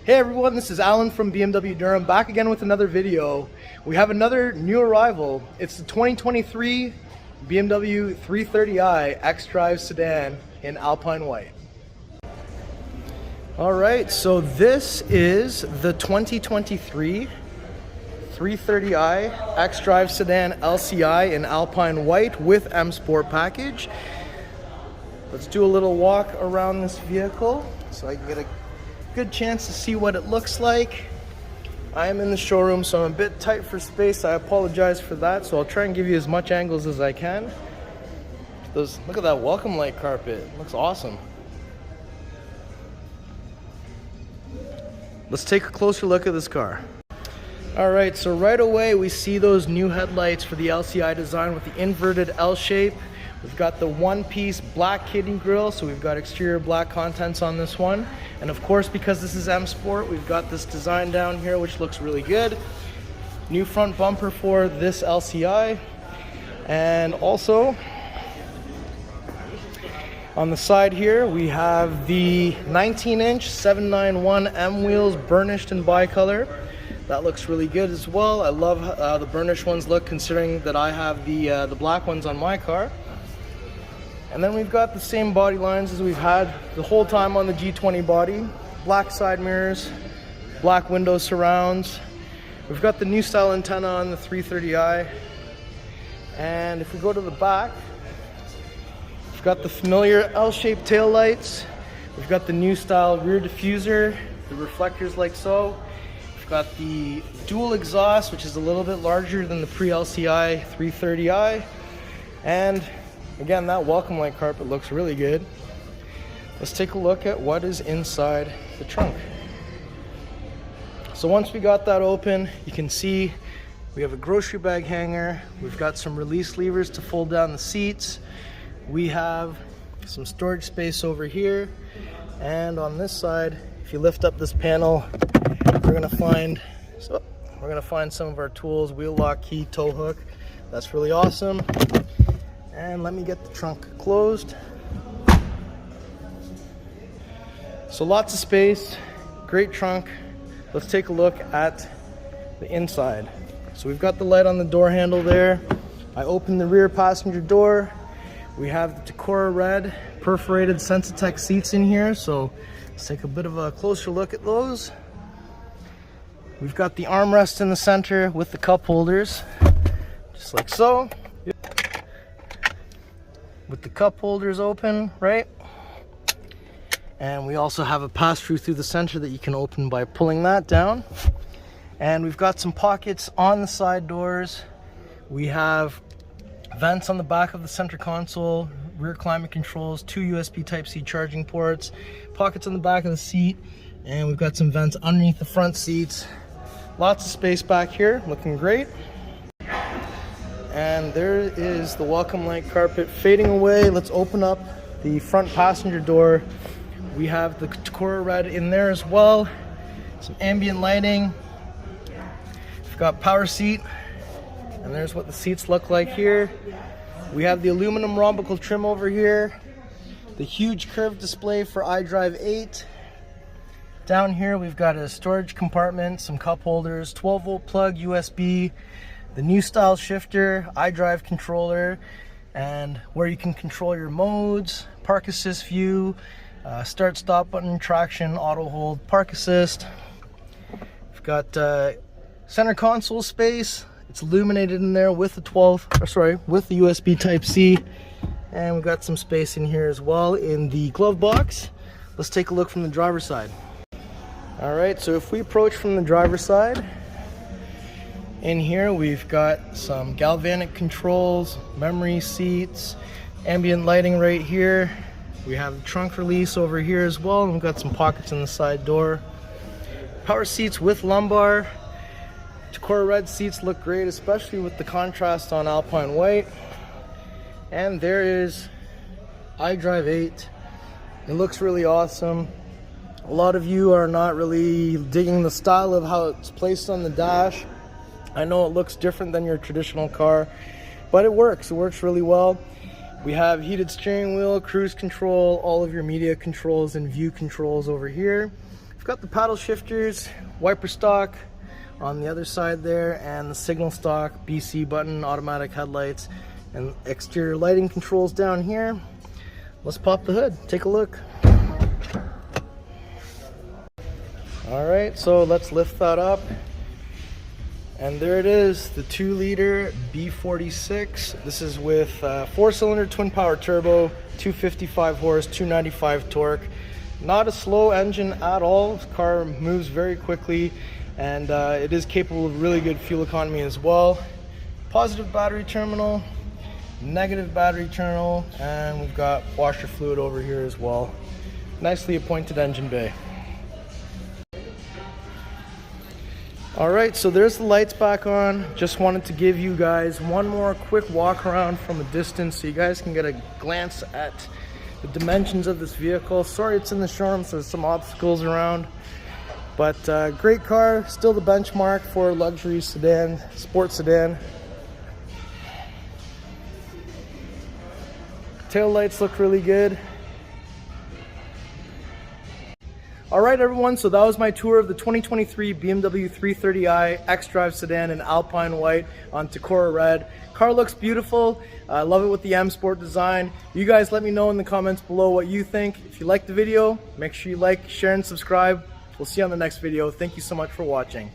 Hey everyone, this is Alan from BMW Durham, back again with another video. We have another new arrival. It's the 2023 BMW 330i xDrive Sedan in Alpine White. Alright, so this is the 2023 330i xDrive Sedan LCI in Alpine White with M Sport package. Let's do a little walk around this vehicle so I can get a good chance to see what it looks like. I am in the showroom, so I'm a bit tight for space. I apologize for that, so I'll try and give you as much angles as I can. Look at that welcome light carpet. It looks awesome. Let's take a closer look at this car. Alright, so right away we see those new headlights for the LCI design with the inverted L shape. We've got the one-piece black kidney grille, so we've got exterior black contents on this one. And of course, because this is M Sport, we've got this design down here which looks really good. New front bumper for this LCI. And also, on the side here, we have the 19-inch 791 M wheels burnished in bicolor. That looks really good as well. I love how the burnished ones look, considering that I have the black ones on my car. And then we've got the same body lines as we've had the whole time on the G20 body. Black side mirrors, black window surrounds. We've got the new style antenna on the 330i. And if we go to the back, we've got the familiar L-shaped tail lights. We've got the new style rear diffuser, the reflectors like so. We've got the dual exhaust, which is a little bit larger than the pre-LCI 330i. And again, that welcome light carpet looks really good. Let's take a look at what is inside the trunk. So once we got that open, you can see we have a grocery bag hanger. We've got some release levers to fold down the seats. We have some storage space over here. And on this side, if you lift up this panel, we're gonna find some of our tools, wheel lock, key, tow hook. That's really awesome. And let me get the trunk closed. So lots of space, great trunk. Let's take a look at the inside. So we've got the light on the door handle there. I opened the rear passenger door. We have the Tacora Red Perforated Sensatec seats in here. So let's take a bit of a closer look at those. We've got the armrest in the center with the cup holders, just like so. With the cup holders open, right? And we also have a pass-through through the center that you can open by pulling that down. And we've got some pockets on the side doors. We have vents on the back of the center console, rear climate controls, 2 USB Type-C charging ports, pockets on the back of the seat, and we've got some vents underneath the front seats. Lots of space back here, looking great. And there is the welcome light carpet fading away. Let's open up the front passenger door. We have the Tacora Red in there as well. Some ambient lighting. We've got power seat. And there's what the seats look like here. We have the aluminum Rhombicle trim over here. The huge curved display for iDrive 8. Down here we've got a storage compartment, some cup holders, 12-volt plug, USB, the new style shifter, iDrive controller, and where you can control your modes, park assist view, start stop button, traction, auto hold, park assist. We've got center console space. It's illuminated in there with the with the USB Type-C, and we've got some space in here as well in the glove box. Let's take a look from the driver's side. All right, so if we approach from the driver's side, in here we've got some galvanic controls, memory seats, ambient lighting right here. We have the trunk release over here as well, and we've got some pockets in the side door. Power seats with lumbar. Tacora Red seats look great, especially with the contrast on Alpine White. And there is iDrive 8. It looks really awesome. A lot of you are not really digging the style of how it's placed on the dash. I know it looks different than your traditional car, but it works really well. We have heated steering wheel, cruise control, all of your media controls and view controls over here. We've got the paddle shifters, wiper stock on the other side there, and the signal stock, BC button, automatic headlights, and exterior lighting controls down here. Let's pop the hood, take a look. All right, so let's lift that up. And there it is, the 2-liter B46. This is with 4-cylinder twin power turbo, 255 horse, 295 torque. Not a slow engine at all. This car moves very quickly, and it is capable of really good fuel economy as well. Positive battery terminal, negative battery terminal, and we've got washer fluid over here as well. Nicely appointed engine bay. All right, so there's the lights back on. Just wanted to give you guys one more quick walk around from a distance so you guys can get a glance at the dimensions of this vehicle. Sorry it's in the showroom, so there's some obstacles around. But great car, still the benchmark for luxury sedan, sport sedan. Tail lights look really good. Alright everyone, so that was my tour of the 2023 BMW 330i xDrive sedan in Alpine White on Tacora Red. Car looks beautiful. I love it with the M Sport design. You guys let me know in the comments below what you think. If you liked the video, make sure you like, share, and subscribe. We'll see you on the next video. Thank you so much for watching.